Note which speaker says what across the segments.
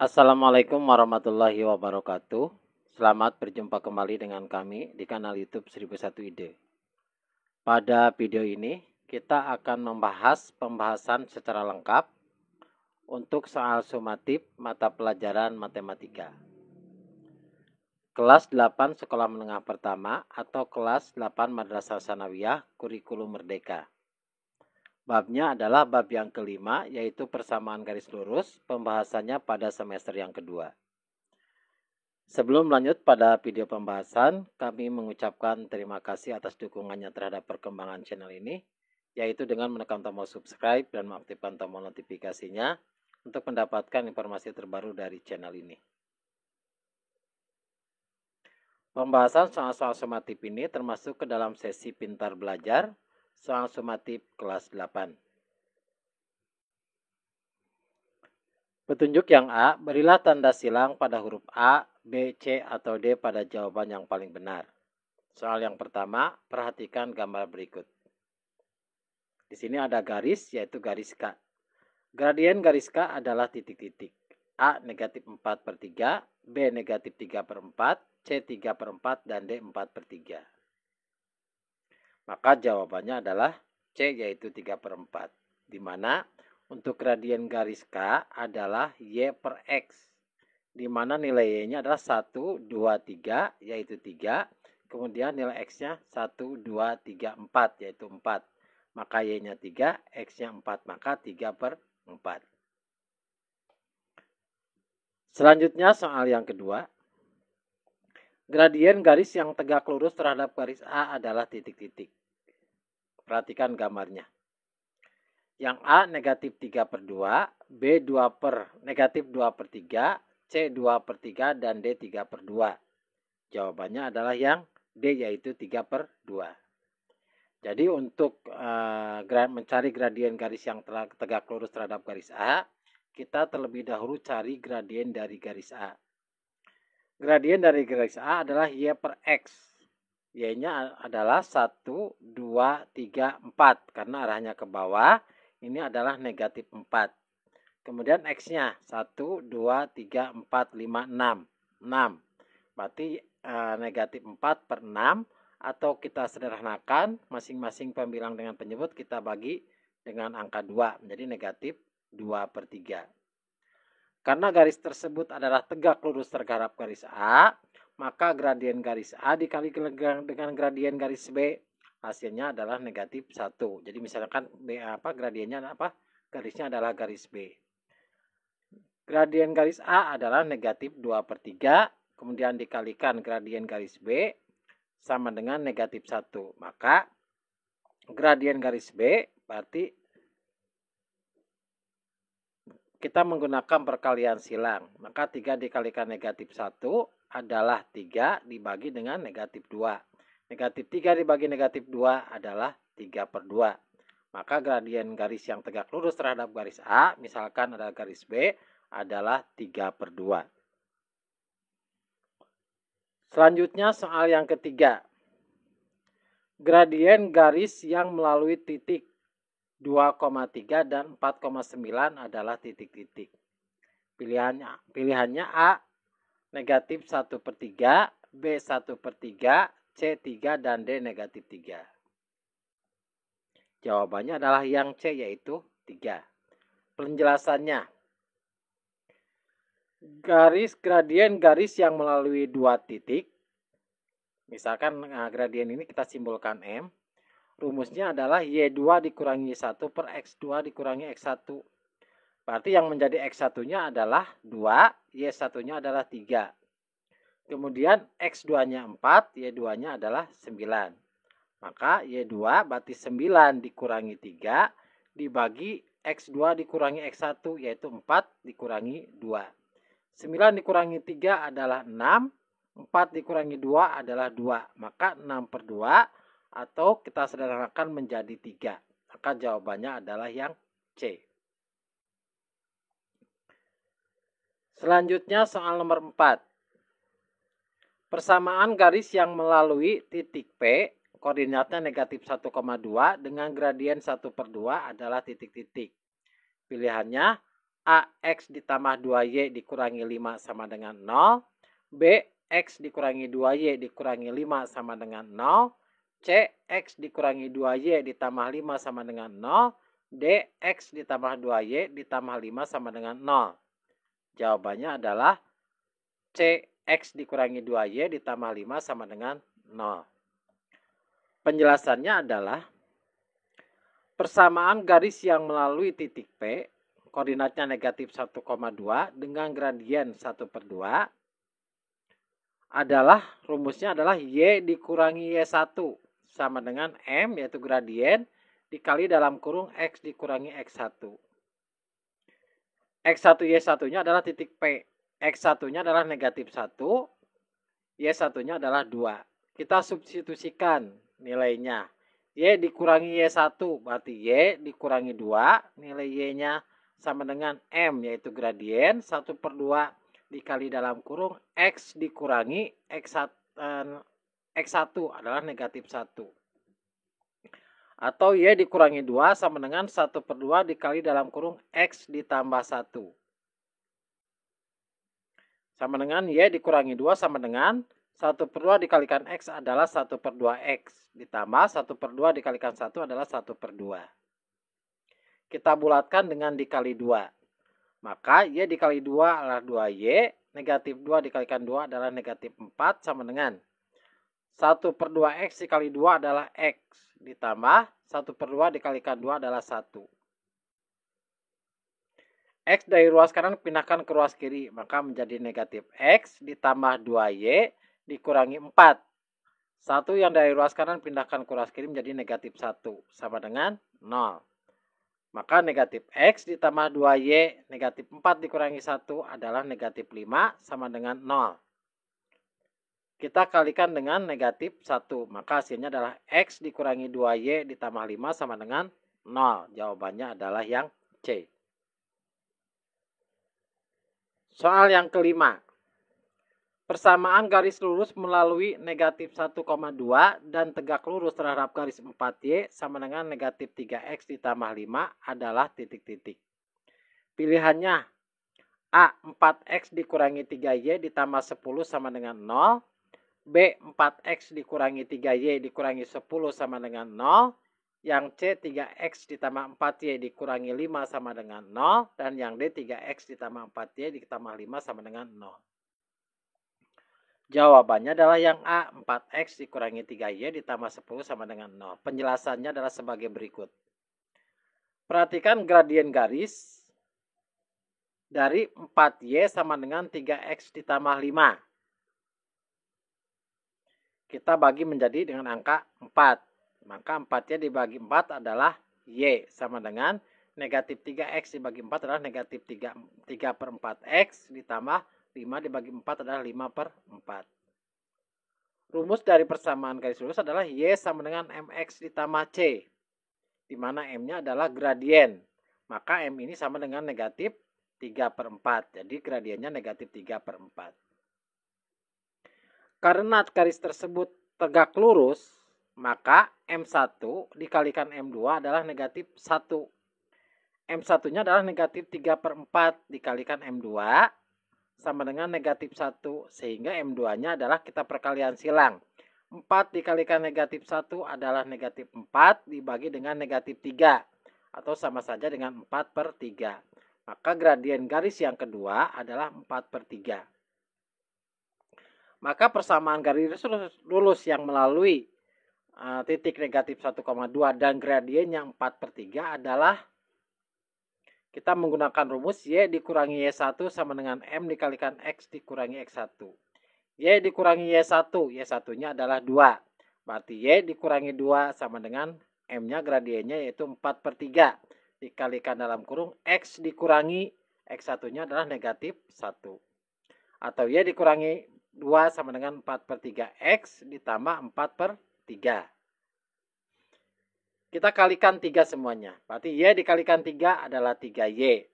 Speaker 1: Assalamualaikum warahmatullahi wabarakatuh. Selamat berjumpa kembali dengan kami di kanal YouTube 1001 Ide. Pada video ini kita akan membahas pembahasan secara lengkap untuk soal sumatif mata pelajaran matematika. Kelas 8 Sekolah Menengah Pertama atau kelas 8 Madrasah Sanawiyah Kurikulum Merdeka. Babnya adalah bab yang kelima, yaitu persamaan garis lurus, pembahasannya pada semester yang kedua. Sebelum lanjut pada video pembahasan, kami mengucapkan terima kasih atas dukungannya terhadap perkembangan channel ini, yaitu dengan menekan tombol subscribe dan mengaktifkan tombol notifikasinya untuk mendapatkan informasi terbaru dari channel ini. Pembahasan soal-soal sumatif ini termasuk ke dalam sesi Pintar Belajar, soal sumatif kelas 8. Petunjuk yang A, berilah tanda silang pada huruf A, B, C, atau D pada jawaban yang paling benar. Soal yang pertama, perhatikan gambar berikut. Di sini ada garis, yaitu garis K. Gradien garis K adalah titik-titik. A negatif 4/3, B negatif 3/4, C 3/4, dan D 4/3. Maka jawabannya adalah C, yaitu 3/4. Di mana untuk gradien garis K adalah Y per X. Di mana nilai Y-nya adalah 1, 2, 3, yaitu 3. Kemudian nilai X-nya 1, 2, 3, 4, yaitu 4. Maka Y-nya 3, X-nya 4, maka 3/4. Selanjutnya soal yang kedua. Gradien garis yang tegak lurus terhadap garis A adalah titik-titik. Perhatikan gambarnya. Yang A negatif 3/2, B negatif 2/3, C 2/3, dan D 3/2. Jawabannya adalah yang D, yaitu 3/2. Jadi untuk mencari gradien garis yang tegak lurus terhadap garis A, kita terlebih dahulu cari gradien dari garis A. Gradien dari garis A adalah Y per X. Y-nya adalah 1, 2, 3, 4. Karena arahnya ke bawah, ini adalah negatif 4. Kemudian X-nya 1, 2, 3, 4, 5, 6. 6. Berarti negatif 4/6. Atau kita sederhanakan, masing-masing pembilang dengan penyebut kita bagi dengan angka 2. Menjadi negatif 2/3. Karena garis tersebut adalah tegak lurus terhadap garis A, maka gradien garis A dikali dengan gradien garis B, hasilnya adalah negatif 1. Jadi misalkan gradiennya garisnya adalah garis B. Gradien garis A adalah negatif 2/3, kemudian dikalikan gradien garis B sama dengan negatif 1. Maka gradien garis B berarti kita menggunakan perkalian silang. Maka 3 dikalikan negatif 1 adalah 3 dibagi dengan negatif 2. Negatif 3 dibagi negatif 2 adalah 3/2. Maka gradien garis yang tegak lurus terhadap garis A, misalkan adalah garis B, adalah 3/2. Selanjutnya soal yang ketiga. Gradien garis yang melalui titik 2,3 dan 4,9 adalah titik-titik. Pilihannya A negatif 1/3, B 1/3, C 3, dan D negatif 3. Jawabannya adalah yang C, yaitu 3. Penjelasannya. Gradien garis yang melalui dua titik. Misalkan gradien ini kita simbolkan M. Rumusnya adalah Y2 dikurangi 1 per X2 dikurangi X1. Berarti yang menjadi X1-nya adalah 2, Y1-nya adalah 3. Kemudian X2-nya 4, Y2-nya adalah 9. Maka Y2 berarti 9 dikurangi 3 dibagi X2 dikurangi X1, yaitu 4 dikurangi 2. 9 dikurangi 3 adalah 6, 4 dikurangi 2 adalah 2. Maka 6/2 atau kita sederhanakan menjadi 3. Maka jawabannya adalah yang C. Selanjutnya soal nomor 4. Persamaan garis yang melalui titik P, koordinatnya negatif 1,2 dengan gradien 1/2 adalah titik-titik. Pilihannya AX ditambah 2Y dikurangi 5 sama dengan 0. BX dikurangi 2Y dikurangi 5 sama dengan 0. CX dikurangi 2Y ditambah 5 sama dengan 0. DX ditambah 2Y ditambah 5 sama dengan 0. Jawabannya adalah CX dikurangi 2Y ditambah 5 sama dengan 0. Penjelasannya adalah persamaan garis yang melalui titik P, koordinatnya negatif 1,2 dengan gradien 1/2 adalah, rumusnya adalah Y dikurangi Y1 sama dengan M, yaitu gradien, dikali dalam kurung X dikurangi X1. X1 Y1-nya adalah titik P. X1-nya adalah negatif 1, Y1-nya adalah 2. Kita substitusikan nilainya. Y dikurangi Y1 berarti Y dikurangi 2, nilai Y-nya sama dengan M, yaitu gradien 1/2 dikali dalam kurung X dikurangi X1 adalah negatif 1. Atau Y dikurangi 2 sama dengan 1/2 dikali dalam kurung X ditambah 1. Sama dengan Y dikurangi 2 sama dengan 1/2 dikalikan X adalah 1/2 X. Ditambah 1/2 dikalikan 1 adalah 1/2. Kita bulatkan dengan dikali 2. Maka Y dikali 2 adalah 2Y. Negatif 2 dikalikan 2 adalah negatif 4 sama dengan 1/2 X dikali 2 adalah X. Ditambah 1/2 dikalikan 2 adalah 1. X dari ruas kanan pindahkan ke ruas kiri. Maka menjadi negatif X ditambah 2Y dikurangi 4. 1 yang dari ruas kanan pindahkan ke ruas kiri menjadi negatif 1. Sama dengan 0. Maka negatif X ditambah 2Y, negatif 4 dikurangi 1 adalah negatif 5 sama dengan 0. Kita kalikan dengan negatif 1. Maka hasilnya adalah X dikurangi 2Y ditambah 5 sama dengan 0. Jawabannya adalah yang C. Soal yang kelima. Persamaan garis lurus melalui negatif 1,2 dan tegak lurus terhadap garis 4Y sama dengan negatif 3X ditambah 5 adalah titik-titik. Pilihannya A. 4X dikurangi 3Y ditambah 10 sama dengan 0. B. 4X dikurangi 3Y dikurangi 10 sama dengan 0. Yang C. 3X ditambah 4Y dikurangi 5 sama dengan 0. Dan yang D. 3X ditambah 4Y ditambah 5 sama dengan 0. Jawabannya adalah yang A. 4X dikurangi 3Y ditambah 10 sama dengan 0. Penjelasannya adalah sebagai berikut. Perhatikan gradien garis dari 4Y sama dengan 3X ditambah 5. Kita bagi menjadi dengan angka 4. Maka 4Y dibagi 4 adalah Y sama dengan negatif 3X dibagi 4 adalah negatif 3/4X ditambah 5 dibagi 4 adalah 5/4. Rumus dari persamaan garis lurus adalah Y sama dengan MX ditambah C. Di mana M-nya adalah gradien. Maka M ini sama dengan negatif 3/4. Jadi gradiennya negatif 3/4. Karena garis tersebut tegak lurus, maka M1 dikalikan M2 adalah negatif 1. M1-nya adalah negatif 3/4 dikalikan M2 sama dengan negatif 1. Sehingga M2-nya adalah kita perkalian silang. 4 dikalikan negatif 1 adalah negatif 4 dibagi dengan negatif 3. Atau sama saja dengan 4/3. Maka gradien garis yang kedua adalah 4/3. Maka persamaan garis lurus yang melalui titik negatif 1,2 dan gradien yang 4/3 adalah kita menggunakan rumus Y dikurangi Y1 sama dengan M dikalikan X dikurangi X1. Y dikurangi Y1, Y1-nya adalah 2. Berarti Y dikurangi 2 sama dengan M-nya gradiennya yaitu 4/3. Dikalikan dalam kurung X dikurangi X1-nya adalah negatif 1. Atau Y dikurangi 2 sama dengan 4/3 X ditambah 4/3. Kita kalikan 3 semuanya. Berarti Y dikalikan 3 adalah 3Y.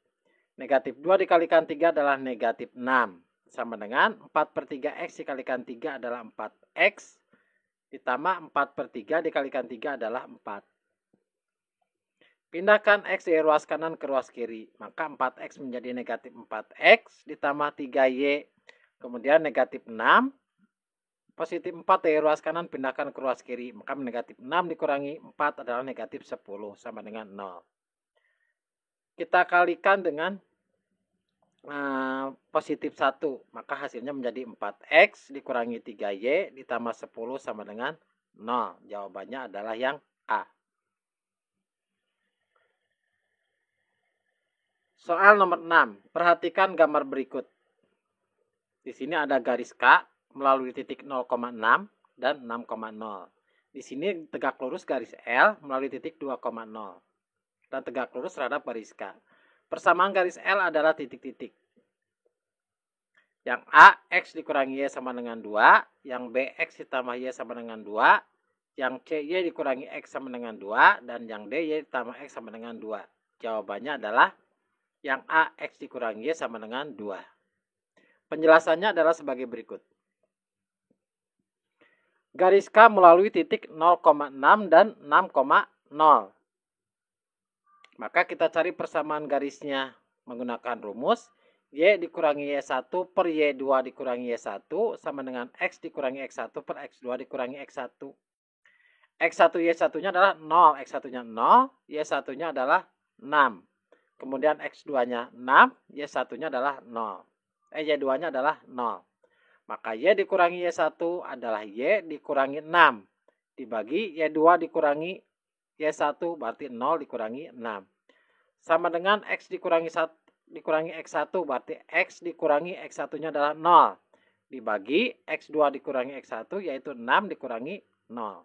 Speaker 1: Negatif 2 dikalikan 3 adalah negatif 6. Sama dengan 4/3 X dikalikan 3 adalah 4X. Ditambah 4/3 dikalikan 3 adalah 4. Pindahkan X dari ruas kanan ke ruas kiri. Maka 4X menjadi negatif 4X ditambah 3Y. Kemudian negatif 6. Positif 4 dari ruas kanan pindahkan ke ruas kiri. Maka negatif 6 dikurangi 4 adalah negatif 10 sama dengan 0. Kita kalikan dengan positif 1. Maka hasilnya menjadi 4X dikurangi 3Y ditambah 10 sama dengan 0. Jawabannya adalah yang A. Soal nomor 6. Perhatikan gambar berikut. Di sini ada garis K melalui titik 0,6 dan 6,0. Di sini tegak lurus garis L melalui titik 2,0 dan tegak lurus terhadap garis K. Persamaan garis L adalah titik-titik. Yang A, X dikurangi Y sama dengan 2. Yang B, X ditambah Y sama dengan 2. Yang C, Y dikurangi X sama dengan 2. Dan yang D, Y ditambah X sama dengan 2. Jawabannya adalah yang A, X dikurangi Y sama dengan 2. Penjelasannya adalah sebagai berikut. Garis K melalui titik 0,6 dan 6,0. Maka kita cari persamaan garisnya menggunakan rumus. Y dikurangi Y1 per Y2 dikurangi Y1 sama dengan X dikurangi X1 per X2 dikurangi X1. X1 Y1-nya adalah 0. X1-nya 0. Y1-nya adalah 6. Kemudian X2-nya 6, Y1-nya adalah 0. Y2-nya adalah 0. Maka Y dikurangi Y1 adalah Y dikurangi 6. Dibagi Y2 dikurangi Y1 berarti 0 dikurangi 6. Sama dengan X dikurangi X1 berarti X dikurangi X1-nya adalah 0. Dibagi X2 dikurangi X1 yaitu 6 dikurangi 0.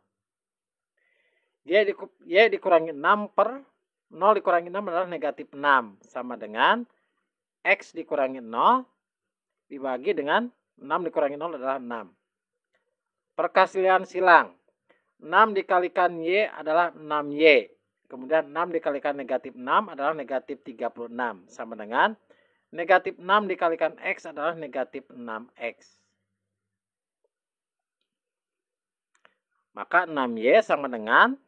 Speaker 1: Y dikurangi 6 per 0 dikurangi 6 adalah negatif 6. Sama dengan X dikurangi 0 dibagi dengan 6 dikurangi 0 adalah 6. Perkalian silang. 6 dikalikan Y adalah 6Y. Kemudian 6 dikalikan negatif 6 adalah negatif 36. Sama dengan negatif 6 dikalikan X adalah negatif 6X. Maka 6Y sama dengan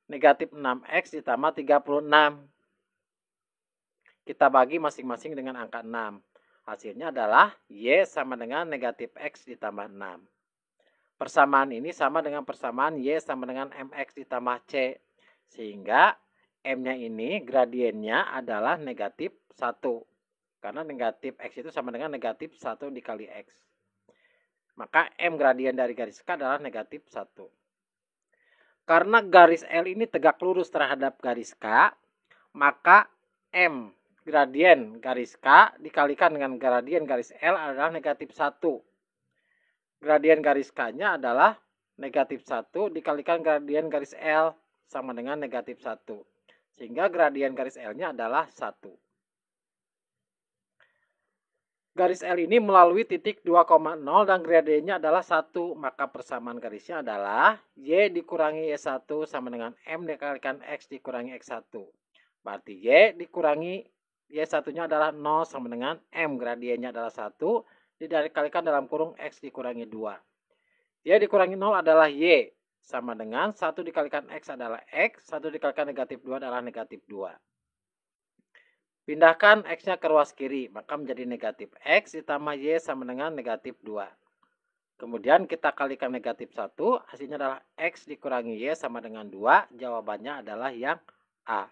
Speaker 1: negatif 6X ditambah 36. Kita bagi masing-masing dengan angka 6. Hasilnya adalah Y sama dengan negatif X ditambah 6. Persamaan ini sama dengan persamaan Y sama dengan MX ditambah C. Sehingga M-nya ini gradiennya adalah negatif 1. Karena negatif X itu sama dengan negatif 1 dikali X. Maka M gradien dari garis K adalah negatif 1. Karena garis L ini tegak lurus terhadap garis K, maka M gradien garis K dikalikan dengan gradien garis L adalah negatif 1. Gradien garis K-nya adalah negatif 1 dikalikan gradien garis L sama dengan negatif 1. Sehingga gradien garis L-nya adalah 1. Garis L ini melalui titik 2,0 dan gradiennya adalah 1. Maka persamaan garisnya adalah Y dikurangi Y1 sama dengan M dikalikan X dikurangi X1. Berarti Y dikurangi Y1-nya adalah 0 sama dengan M gradiennya adalah 1. Dikalikan dalam kurung X dikurangi 2. Y dikurangi 0 adalah Y. Sama dengan 1 dikalikan X adalah X. 1 dikalikan negatif 2 adalah negatif 2. Pindahkan X-nya ke ruas kiri, maka menjadi negatif X ditambah Y sama dengan negatif 2. Kemudian kita kalikan negatif 1, hasilnya adalah X dikurangi Y sama dengan 2. Jawabannya adalah yang A.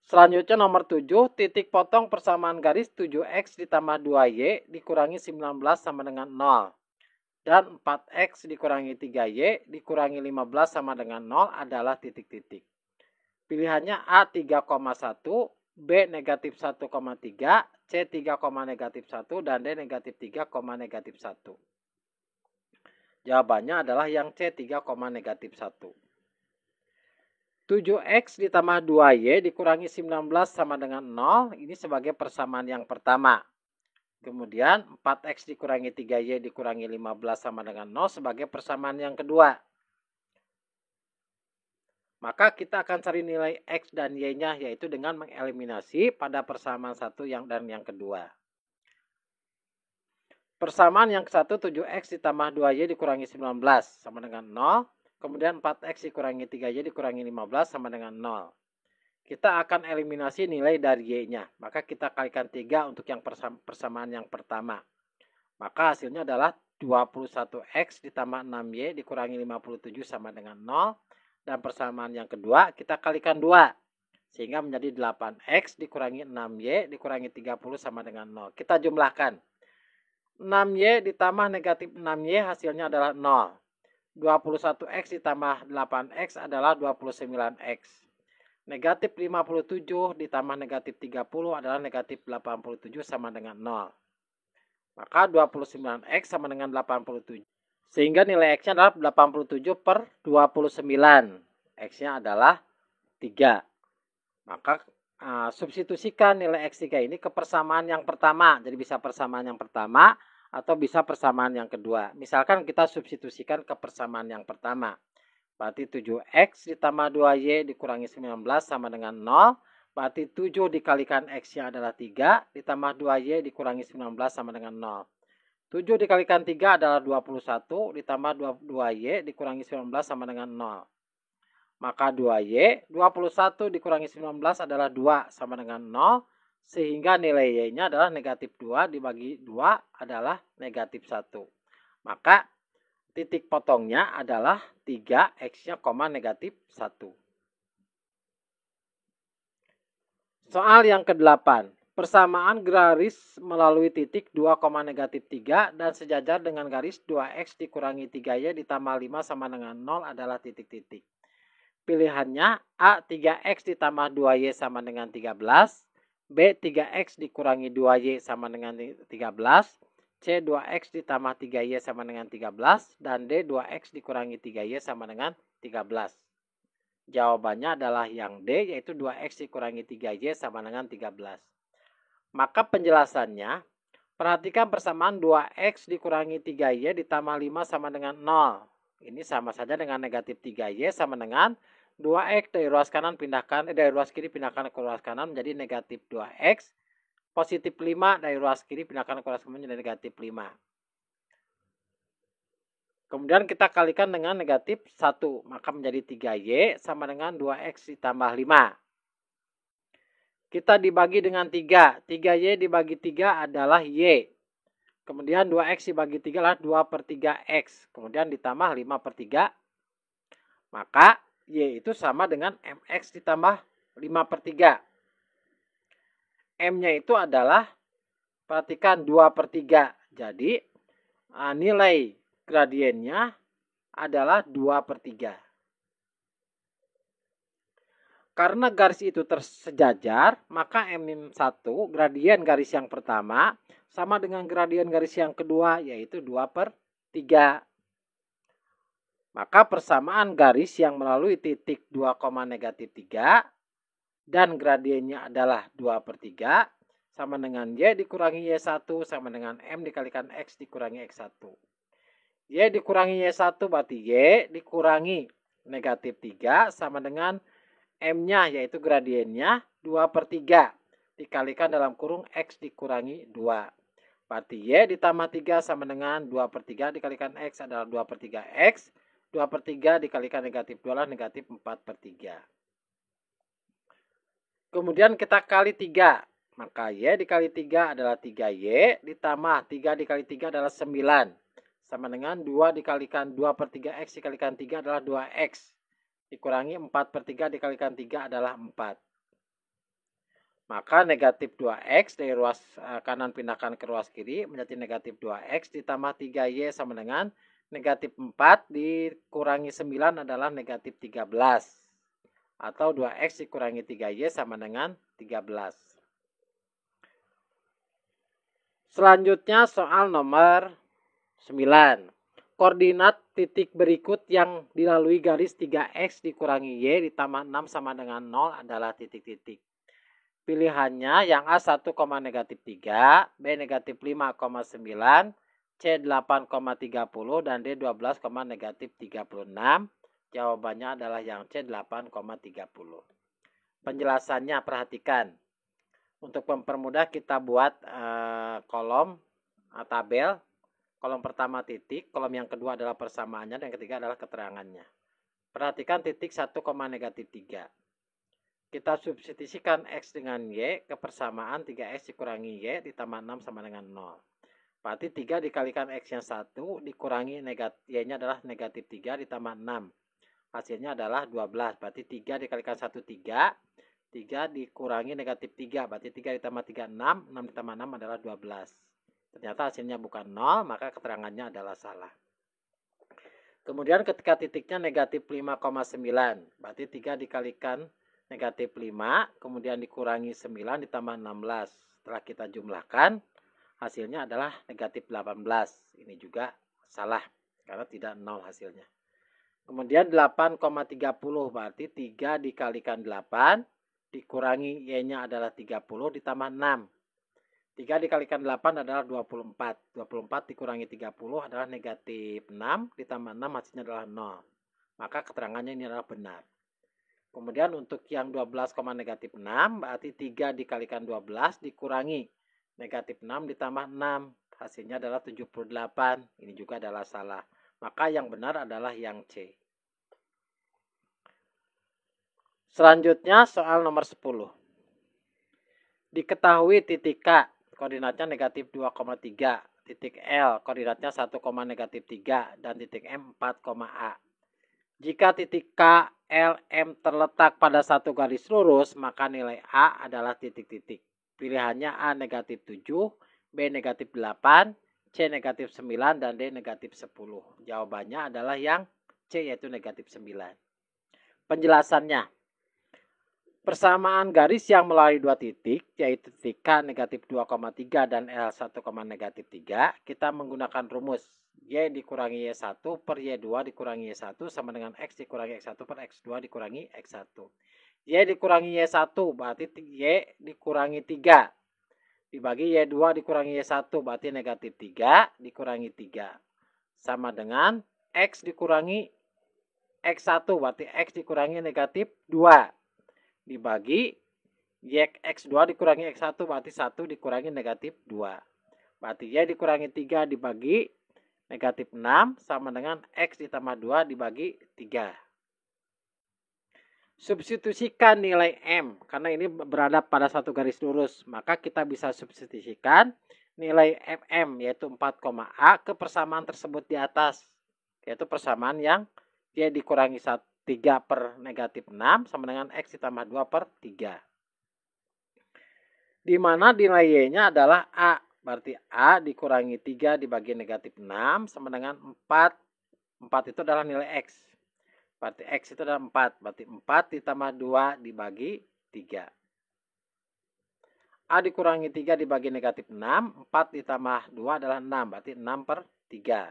Speaker 1: Selanjutnya nomor 7, titik potong persamaan garis 7X ditambah 2Y dikurangi 19 sama dengan 0. Dan 4X dikurangi 3Y dikurangi 15 sama dengan 0 adalah titik-titik. Pilihannya A 3,1, B negatif 1,3, C 3, negatif 1, dan D negatif 3, negatif 1. Jawabannya adalah yang C 3, negatif 1. 7X ditambah 2Y dikurangi 19 sama dengan 0. Ini sebagai persamaan yang pertama. Kemudian 4X dikurangi 3Y dikurangi 15 sama dengan 0 sebagai persamaan yang kedua. Maka kita akan cari nilai X dan Y-nya yaitu dengan mengeliminasi pada persamaan satu dan yang kedua. Persamaan yang ke-1 7X ditambah 2Y dikurangi 19 sama dengan 0. Kemudian 4X dikurangi 3Y dikurangi 15 sama dengan 0. Kita akan eliminasi nilai dari Y-nya. Maka kita kalikan 3 untuk yang persamaan yang pertama. Maka hasilnya adalah 21X ditambah 6Y dikurangi 57 sama dengan 0. Dan persamaan yang kedua kita kalikan 2. Sehingga menjadi 8X dikurangi 6Y dikurangi 30 sama dengan 0. Kita jumlahkan. 6Y ditambah negatif 6Y hasilnya adalah 0. 21X ditambah 8X adalah 29X. Negatif 57 ditambah negatif 30 adalah negatif 87 sama dengan 0. Maka 29X sama dengan 87. Sehingga nilai X-nya adalah 87 per 29. X-nya adalah 3. Maka substitusikan nilai X3 ini ke persamaan yang pertama. Jadi bisa persamaan yang pertama atau bisa persamaan yang kedua. Misalkan kita substitusikan ke persamaan yang pertama. Berarti 7X ditambah 2Y dikurangi 19 sama dengan 0. Berarti 7 dikalikan X-nya adalah 3. Ditambah 2Y dikurangi 19 sama dengan 0. 7 dikalikan 3 adalah 21. Ditambah 2Y dikurangi 19 sama dengan 0. Maka 2Y, 21 dikurangi 19 adalah 2 sama dengan 0. Sehingga nilai Y-nya adalah negatif 2 dibagi 2 adalah negatif 1. Maka titik potongnya adalah 3, X-nya, negatif 1. Soal yang ke-8. Persamaan garis melalui titik 2, negatif 3 dan sejajar dengan garis 2X dikurangi 3Y ditambah 5 sama dengan 0 adalah titik-titik. Pilihannya A 3X ditambah 2Y sama dengan 13, B 3X dikurangi 2Y sama dengan 13, C 2X ditambah 3Y sama dengan 13, dan D 2X dikurangi 3Y sama dengan 13. Jawabannya adalah yang D, yaitu 2X dikurangi 3Y sama dengan 13. Maka penjelasannya, perhatikan persamaan 2X dikurangi 3Y ditambah 5 sama dengan 0. Ini sama saja dengan negatif 3Y sama dengan 2X dari ruas kanan pindahkan dari ruas kiri pindahkan ke ruas kanan menjadi negatif 2X. Positif 5 dari ruas kiri pindahkan ke ruas kanan menjadi negatif 5. Kemudian kita kalikan dengan negatif 1. Maka menjadi 3Y sama dengan 2X ditambah 5. Kita dibagi dengan 3. 3Y dibagi 3 adalah Y. Kemudian 2X dibagi 3 adalah 2 per 3X. Kemudian ditambah 5 per 3. Maka Y itu sama dengan MX ditambah 5 per 3. M-nya itu adalah, perhatikan, 2 per 3. Jadi nilai gradiennya adalah 2 per 3. Karena garis itu tersejajar, maka M1 gradien garis yang pertama sama dengan gradien garis yang kedua, yaitu 2 per 3. Maka persamaan garis yang melalui titik 2, negatif 3 dan gradiennya adalah 2 per 3 sama dengan Y dikurangi Y1 sama dengan M dikalikan X dikurangi X1. Y dikurangi Y1 berarti Y dikurangi negatif 3 sama dengan M-nya, yaitu gradiennya 2 per 3 dikalikan dalam kurung X dikurangi 2. Berarti Y ditambah 3 sama dengan 2 per 3 dikalikan X adalah 2 per 3X. 2 per 3 dikalikan negatif 2 adalah negatif 4 per 3. Kemudian kita kali 3. Maka Y dikali 3 adalah 3Y. Ditambah 3 dikali 3 adalah 9. Sama dengan 2 dikalikan 2 per 3X dikalikan 3 adalah 2X. Dikurangi 4 per 3 dikalikan 3 adalah 4. Maka negatif 2X dari ruas kanan pindahkan ke ruas kiri menjadi negatif 2X ditambah 3Y sama dengan negatif 4 dikurangi 9 adalah negatif 13. Atau 2X dikurangi 3Y sama dengan 13. Selanjutnya soal nomor 9. Koordinat titik berikut yang dilalui garis 3X dikurangi Y ditambah 6 sama dengan 0 adalah titik-titik. Pilihannya yang A 1, negatif 3, B negatif 5,9, C 8,30 dan D 12, negatif 36. Jawabannya adalah yang C 8,30. Penjelasannya perhatikan. Untuk mempermudah kita buat kolom tabel. Kolom pertama titik, kolom yang kedua adalah persamaannya dan yang ketiga adalah keterangannya. Perhatikan titik 1, negatif 3. Kita substitusikan X dengan Y ke persamaan 3X dikurangi Y ditambah 6 sama dengan 0. Berarti 3 dikalikan X yang 1 dikurangi Y-nya adalah negatif 3 ditambah 6. Hasilnya adalah 12. Berarti 3 dikalikan 1, 3. 3 dikurangi negatif 3. Berarti 3 ditambah 3, 6. 6 ditambah 6 adalah 12. Ternyata hasilnya bukan 0, maka keterangannya adalah salah. Kemudian ketika titiknya negatif 5,9, berarti 3 dikalikan negatif 5, kemudian dikurangi 9 ditambah 16. Setelah kita jumlahkan, hasilnya adalah negatif 18. Ini juga salah, karena tidak 0 hasilnya. Kemudian 8,30, berarti 3 dikalikan 8, dikurangi Y-nya adalah 30 ditambah 6. 3 dikalikan 8 adalah 24. 24 dikurangi 30 adalah negatif 6. Ditambah 6 hasilnya adalah 0. Maka keterangannya ini adalah benar. Kemudian untuk yang 12, negatif 6. Berarti 3 dikalikan 12 dikurangi negatif 6 ditambah 6. Hasilnya adalah 78. Ini juga adalah salah. Maka yang benar adalah yang C. Selanjutnya soal nomor 10. Diketahui titik K koordinatnya negatif 2,3, titik L koordinatnya 1, negatif 3, dan titik M 4, A. Jika titik K, L, M terletak pada satu garis lurus, maka nilai A adalah titik-titik. Pilihannya A negatif 7, B negatif 8, C negatif 9, dan D negatif 10. Jawabannya adalah yang C, yaitu negatif 9. Penjelasannya. Persamaan garis yang melalui dua titik, yaitu titik K negatif 2,3 dan L 1, negatif 3, kita menggunakan rumus Y dikurangi Y1 per Y2 dikurangi Y1 sama dengan X dikurangi X1 per X2 dikurangi X1. Y dikurangi Y1 berarti Y dikurangi 3. Dibagi Y2 dikurangi Y1 berarti negatif 3 dikurangi 3. Sama dengan X dikurangi X1 berarti X dikurangi negatif 2. Dibagi X2 dikurangi X1 berarti 1 dikurangi negatif 2. Berarti Y dikurangi 3 dibagi negatif 6 sama dengan X ditambah 2 dibagi 3. Substitusikan nilai M, karena ini berada pada satu garis lurus. Maka kita bisa substitusikan nilai MM, yaitu 4, A ke persamaan tersebut di atas. Yaitu persamaan yang Y dikurangi 3 per negatif 6 sama dengan X ditambah 2 per 3. Di mana nilai Y-nya adalah A. Berarti A dikurangi 3 dibagi negatif 6 sama dengan 4. 4 itu adalah nilai X. Berarti X itu adalah 4. Berarti 4 ditambah 2 dibagi 3. A dikurangi 3 dibagi negatif 6. 4 ditambah 2 adalah 6. Berarti 6 per 3.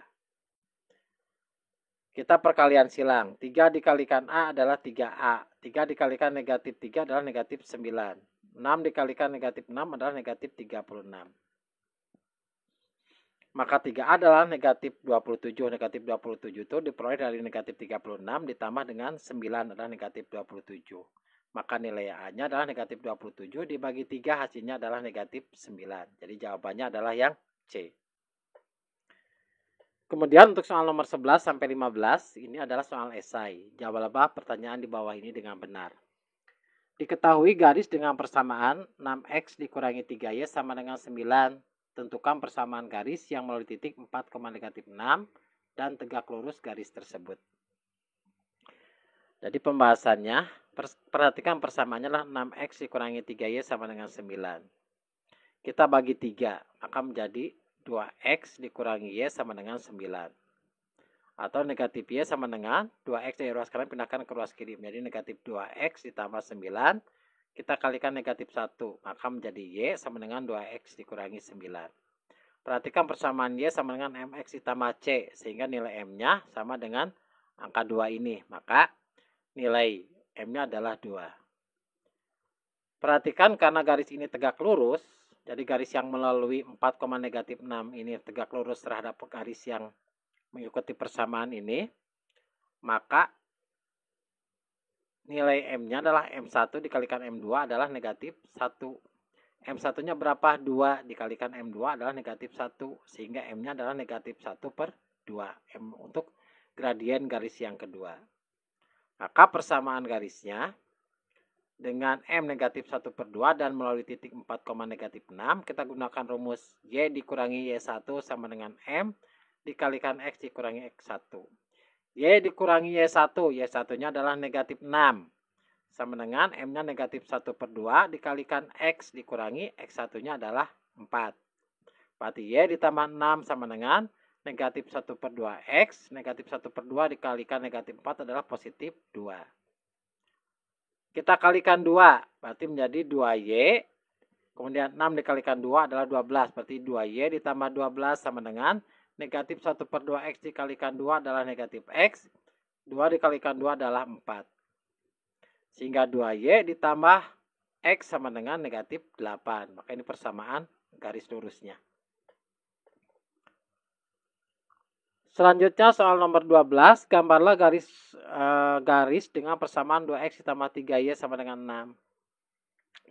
Speaker 1: Kita perkalian silang. 3 dikalikan A adalah 3A. 3 dikalikan negatif 3 adalah negatif 9. 6 dikalikan negatif 6 adalah negatif 36. Maka 3A adalah negatif 27. Negatif 27 itu diperoleh dari negatif 36 ditambah dengan 9 adalah negatif 27. Maka nilai A-nya adalah negatif 27 dibagi 3 hasilnya adalah negatif 9. Jadi jawabannya adalah yang C. Kemudian untuk soal nomor 11 sampai 15 ini adalah soal esai. Jawablah pertanyaan di bawah ini dengan benar. Diketahui garis dengan persamaan 6X dikurangi 3Y sama dengan 9. Tentukan persamaan garis yang melalui titik 4, negatif 6 dan tegak lurus garis tersebut. Jadi pembahasannya, perhatikan persamaannya adalah 6X dikurangi 3Y sama dengan 9. Kita bagi 3, maka menjadi 2X dikurangi Y sama dengan 9. Atau negatif Y sama dengan 2X dari ruas kanan pindahkan ke ruas kiri. Menjadi negatif 2X ditambah 9. Kita kalikan negatif 1, maka menjadi Y sama dengan 2X dikurangi 9. Perhatikan persamaan Y sama dengan MX ditambah C, sehingga nilai M-nya sama dengan angka 2 ini. Maka nilai M-nya adalah 2. Perhatikan karena garis ini tegak lurus, jadi garis yang melalui 4, negatif 6 ini tegak lurus terhadap garis yang mengikuti persamaan ini, maka nilai M-nya adalah M1 dikalikan M2 adalah negatif 1. M1-nya berapa? 2 dikalikan M2 adalah negatif 1. Sehingga M-nya adalah negatif 1 per 2. M untuk gradien garis yang kedua. Maka persamaan garisnya dengan M negatif 1/2 dan melalui titik 4, negatif 6, kita gunakan rumus Y dikurangi Y1 sama dengan M dikalikan X dikurangi X1. Y dikurangi Y1, Y1-nya adalah negatif 6. Sama dengan M-nya negatif 1/2 dikalikan X dikurangi X1-nya adalah 4. Berarti Y ditambah 6 sama dengan negatif 1/2 X, negatif 1/2 dikalikan negatif 4 adalah positif 2. Kita kalikan 2, berarti menjadi 2Y, kemudian 6 dikalikan 2 adalah 12, berarti 2Y ditambah 12 sama dengan negatif 1/2 X dikalikan 2 adalah negatif X, 2 dikalikan 2 adalah 4. Sehingga 2Y ditambah X sama dengan negatif 8. Maka ini persamaan garis lurusnya. Selanjutnya soal nomor 12, gambarlah garis dengan persamaan 2X ditambah 3Y sama dengan 6.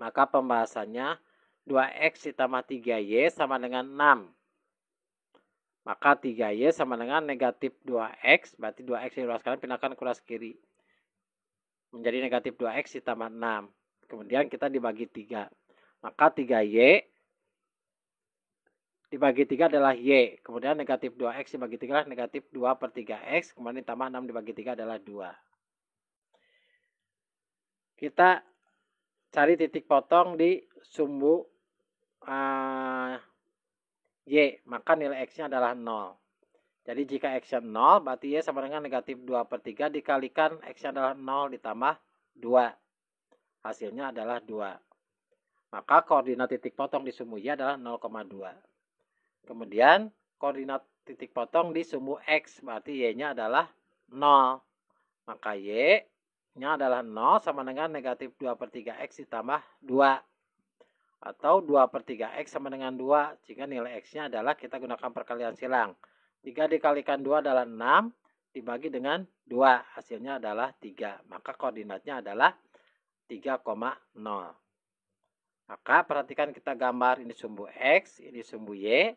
Speaker 1: Maka pembahasannya 2X ditambah 3Y sama dengan 6. Maka 3Y sama dengan negatif 2X, berarti 2X diluaskan pindahkan ke ruas kiri. Menjadi negatif 2X ditambah 6. Kemudian kita dibagi 3. Maka 3Y dibagi 3 adalah Y. Kemudian negatif 2X dibagi 3 adalah negatif 2/3X. Kemudian ditambah 6 dibagi 3 adalah 2. Kita cari titik potong di sumbu Y. Maka nilai X-nya adalah 0. Jadi jika X-nya 0, berarti Y sama dengan negatif 2/3 dikalikan X-nya adalah 0 ditambah 2. Hasilnya adalah 2. Maka koordinat titik potong di sumbu Y adalah 0,2. Kemudian koordinat titik potong di sumbu X, berarti Y-nya adalah 0. Maka Y-nya adalah 0 sama dengan negatif 2/3X ditambah 2. Atau 2/3X sama dengan 2. Sehingga nilai X-nya adalah kita gunakan perkalian silang. 3 dikalikan 2 adalah 6, dibagi dengan 2, hasilnya adalah 3. Maka koordinatnya adalah 3,0. Maka perhatikan kita gambar ini sumbu X, ini sumbu Y.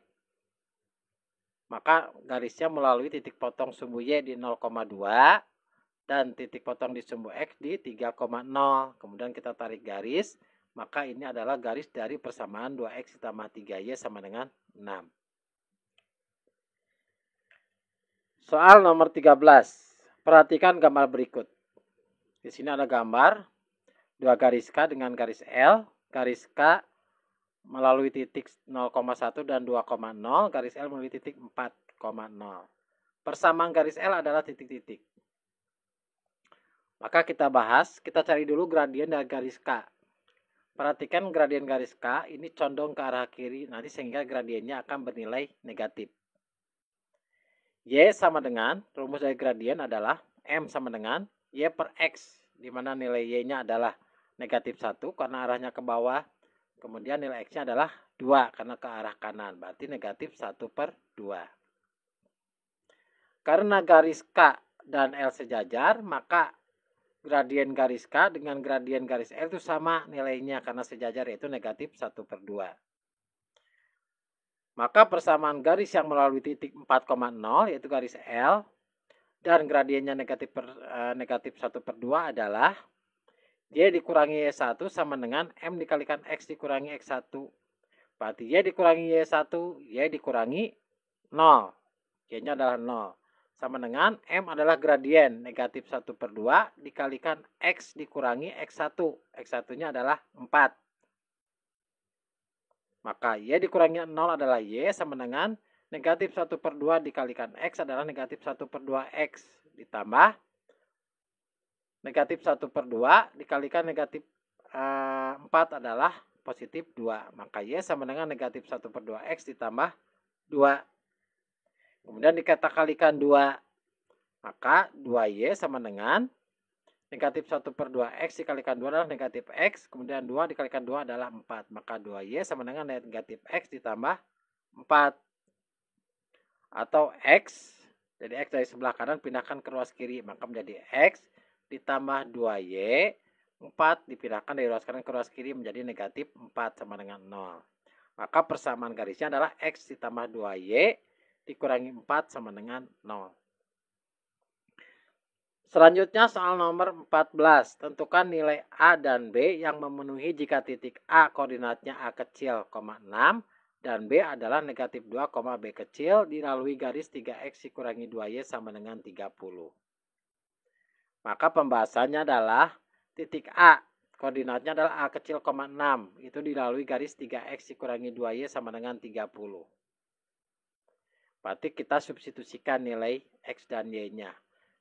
Speaker 1: Maka garisnya melalui titik potong sumbu Y di 0,2 dan titik potong di sumbu X di 3,0. Kemudian kita tarik garis, maka ini adalah garis dari persamaan 2X ditambah 3Y sama dengan 6. Soal nomor 13. Perhatikan gambar berikut. Di sini ada gambar 2 garis K dengan garis L. Garis K melalui titik 0,1 dan 2,0. Garis L melalui titik 4,0. Persamaan garis L adalah titik-titik. Maka kita bahas, kita cari dulu gradien dari garis K. Perhatikan gradien garis K ini condong ke arah kiri nanti sehingga gradiennya akan bernilai negatif. Y sama dengan, rumus dari gradien adalah M sama dengan Y per X, di mana nilai Y-nya adalah negatif 1 karena arahnya ke bawah. Kemudian nilai X-nya adalah 2 karena ke arah kanan, berarti negatif 1/2. Karena garis K dan L sejajar, maka gradien garis K dengan gradien garis L itu sama nilainya karena sejajar, yaitu negatif 1/2. Maka persamaan garis yang melalui titik 4,0 yaitu garis L dan gradiennya negatif 1/2 adalah Y dikurangi Y1 sama dengan M dikalikan X dikurangi X1. Berarti Y dikurangi Y1, Y dikurangi 0. Y-nya adalah 0. Sama dengan M adalah gradien negatif 1/2 dikalikan X dikurangi X1. X1-nya adalah 4. Maka Y dikurangi 0 adalah Y sama dengan negatif 1/2 dikalikan X adalah negatif 1/2X ditambah negatif 1/2 dikalikan negatif 4 adalah positif 2. Maka Y sama dengan negatif 1/2X ditambah 2. Kemudian kita kalikan 2. Maka 2Y sama dengan negatif 1/2X dikalikan 2 adalah negatif X. Kemudian 2 dikalikan 2 adalah 4. Maka 2Y sama dengan negatif X ditambah 4. Atau X. Jadi X dari sebelah kanan pindahkan ke ruas kiri. Maka menjadi X ditambah 2Y. 4 dipindahkan dari ruas kanan ke ruas kiri menjadi negatif 4 sama dengan 0. Maka persamaan garisnya adalah X ditambah 2Y dikurangi 4 sama dengan 0. Selanjutnya soal nomor 14. Tentukan nilai A dan B yang memenuhi jika titik A koordinatnya A kecil, 6 dan B adalah negatif 2, B kecil dilalui garis 3X dikurangi 2Y sama dengan 30. Maka pembahasannya adalah titik A koordinatnya adalah A kecil, 6 itu dilalui garis 3X dikurangi 2Y sama dengan 30. Berarti kita substitusikan nilai X dan Y-nya.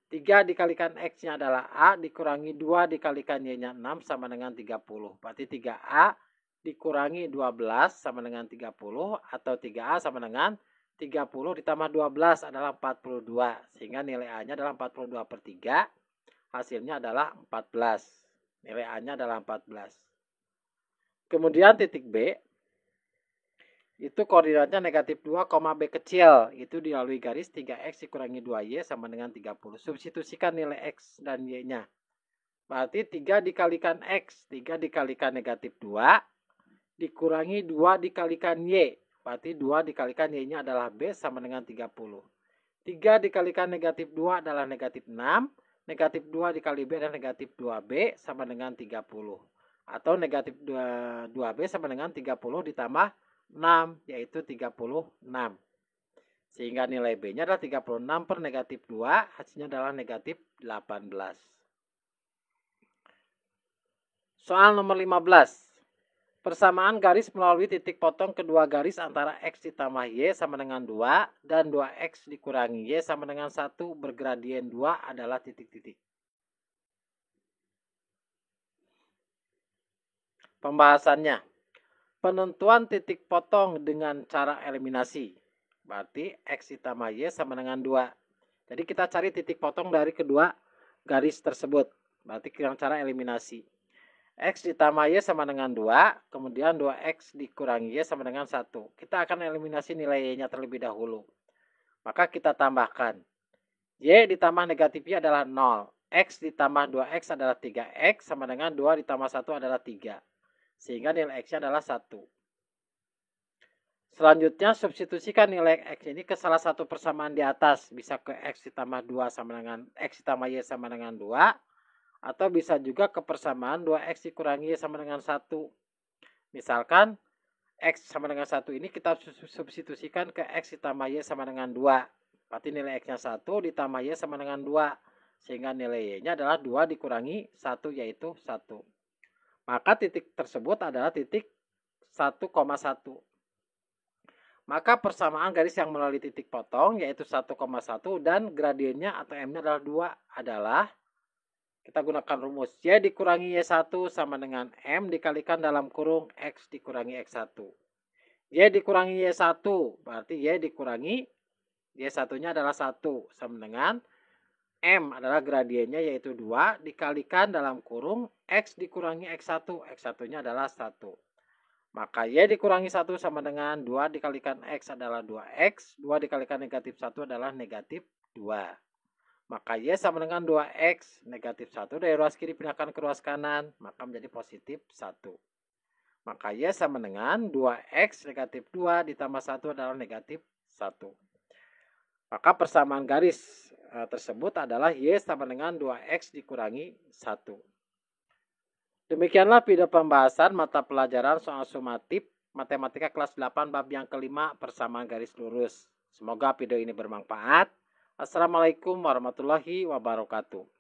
Speaker 1: 3 dikalikan X-nya adalah A, dikurangi 2 dikalikan Y-nya 6 sama dengan 30. Berarti 3A dikurangi 12 sama dengan 30, atau 3A sama dengan 30 ditambah 12 adalah 42. Sehingga nilai A-nya adalah 42 per 3, hasilnya adalah 14. Nilai A-nya adalah 14. Kemudian titik B, itu koordinatnya negatif 2, B kecil. Itu dilalui garis 3X dikurangi 2Y sama dengan 30. Substitusikan nilai X dan Y-nya. Berarti 3 dikalikan X. 3 dikalikan negatif 2. Dikurangi 2 dikalikan Y. Berarti 2 dikalikan Y-nya adalah B sama dengan 30. 3 dikalikan negatif 2 adalah negatif 6. Negatif 2 dikali B adalah negatif 2B sama dengan 30. Atau negatif 2B sama dengan 30 ditambah 6, yaitu 36. Sehingga nilai B-nya adalah 36 per negatif 2, hasilnya adalah negatif 18. Soal nomor 15. Persamaan garis melalui titik potong kedua garis antara X ditambah Y sama dengan 2 dan 2X dikurangi Y sama dengan 1 bergradien 2 adalah titik-titik. Pembahasannya. Penentuan titik potong dengan cara eliminasi. Berarti X ditambah Y sama dengan 2. Jadi kita cari titik potong dari kedua garis tersebut. Berarti dengan cara eliminasi. X ditambah Y sama dengan 2. Kemudian 2X dikurangi Y sama dengan 1. Kita akan eliminasi nilai Y-nya terlebih dahulu. Maka kita tambahkan. Y ditambah negatif Y adalah 0. X ditambah 2X adalah 3X sama dengan 2 ditambah 1 adalah 3. Sehingga nilai X-nya adalah 1. Selanjutnya substitusikan nilai X ini ke salah satu persamaan di atas. Bisa ke X ditambah 2 sama dengan X ditambah Y sama dengan 2. Atau bisa juga ke persamaan 2X dikurangi Y sama dengan 1. Misalkan X sama dengan 1 ini kita substitusikan ke X ditambah Y sama dengan 2. Berarti nilai X-nya 1 ditambah Y sama dengan 2. Sehingga nilai Y-nya adalah 2 dikurangi 1 yaitu 1. Maka titik tersebut adalah titik 1,1. Maka persamaan garis yang melalui titik potong yaitu 1,1 dan gradiennya atau M-nya adalah 2 adalah, kita gunakan rumus Y dikurangi Y1 sama dengan M dikalikan dalam kurung X dikurangi X1. Y dikurangi Y1 berarti Y dikurangi Y1-nya adalah 1 sama dengan M adalah gradiennya yaitu 2 dikalikan dalam kurung X dikurangi X1. X1-nya adalah 1. Maka Y dikurangi 1 sama dengan 2 dikalikan X adalah 2X. 2 dikalikan negatif 1 adalah negatif 2. Maka Y sama dengan 2X. Negatif 1 dari ruas kiri pindahkan ke ruas kanan. Maka menjadi positif 1. Maka Y sama dengan 2X negatif 2 ditambah 1 adalah negatif 1. Maka persamaan garis tersebut adalah Y sama dengan 2X dikurangi 1. Demikianlah video pembahasan mata pelajaran soal sumatif matematika kelas 8 bab yang kelima persamaan garis lurus. Semoga video ini bermanfaat. Assalamualaikum warahmatullahi wabarakatuh.